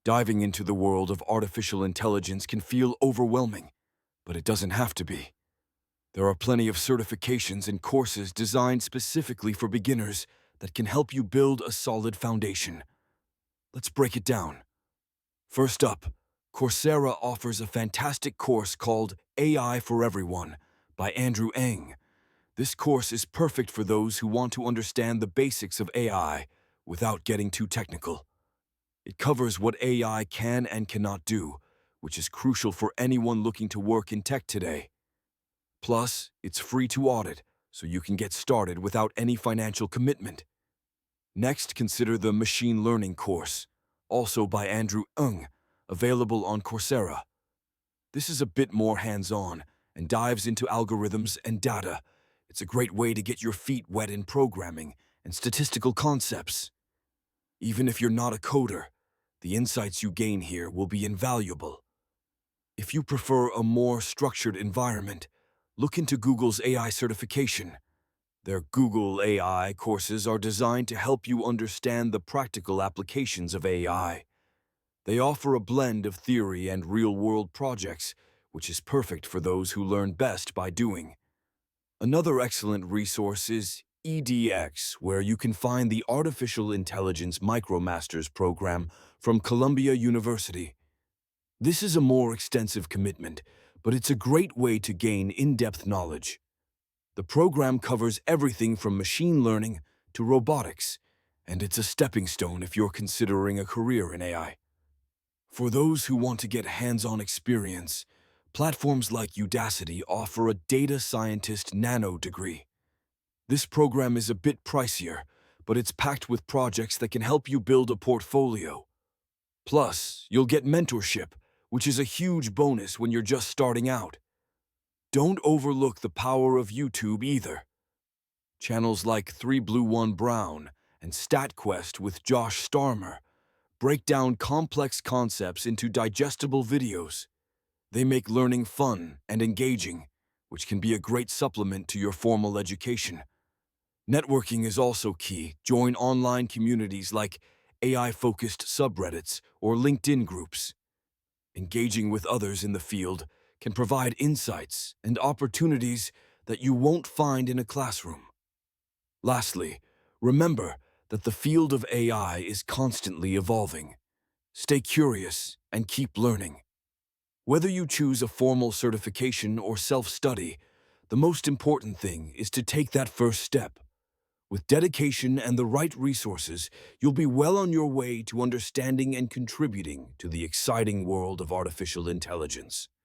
Diving into the world of artificial intelligence can feel overwhelming, but it doesn't have to be. There are plenty of certifications and courses designed specifically for beginners that can help you build a solid foundation. Let's break it down. First up, Coursera offers a fantastic course called AI for Everyone by Andrew Ng. This course is perfect for those who want to understand the basics of AI without getting too technical. It covers what AI can and cannot do, which is crucial for anyone looking to work in tech today. Plus, it's free to audit, so you can get started without any financial commitment. Next, consider the Machine Learning course, also by Andrew Ng, available on Coursera. This is a bit more hands-on and dives into algorithms and data. It's a great way to get your feet wet in programming and statistical concepts. Even if you're not a coder, the insights you gain here will be invaluable. If you prefer a more structured environment, look into Google's AI certification. Their Google AI courses are designed to help you understand the practical applications of AI. They offer a blend of theory and real-world projects, which is perfect for those who learn best by doing. Another excellent resource is EDX, where you can find the Artificial Intelligence MicroMasters program from Columbia University. This is a more extensive commitment, but it's a great way to gain in-depth knowledge. The program covers everything from machine learning to robotics, and it's a stepping stone if you're considering a career in AI. For those who want to get hands-on experience, platforms like Udacity offer a data scientist nano degree. This program is a bit pricier, but it's packed with projects that can help you build a portfolio. Plus, you'll get mentorship, which is a huge bonus when you're just starting out. Don't overlook the power of YouTube either. Channels like 3 Blue 1 Brown and StatQuest with Josh Starmer break down complex concepts into digestible videos. They make learning fun and engaging, which can be a great supplement to your formal education. Networking is also key. Join online communities like AI-focused subreddits or LinkedIn groups. Engaging with others in the field can provide insights and opportunities that you won't find in a classroom. Lastly, remember that the field of AI is constantly evolving. Stay curious and keep learning. Whether you choose a formal certification or self-study, the most important thing is to take that first step. With dedication and the right resources, you'll be well on your way to understanding and contributing to the exciting world of artificial intelligence.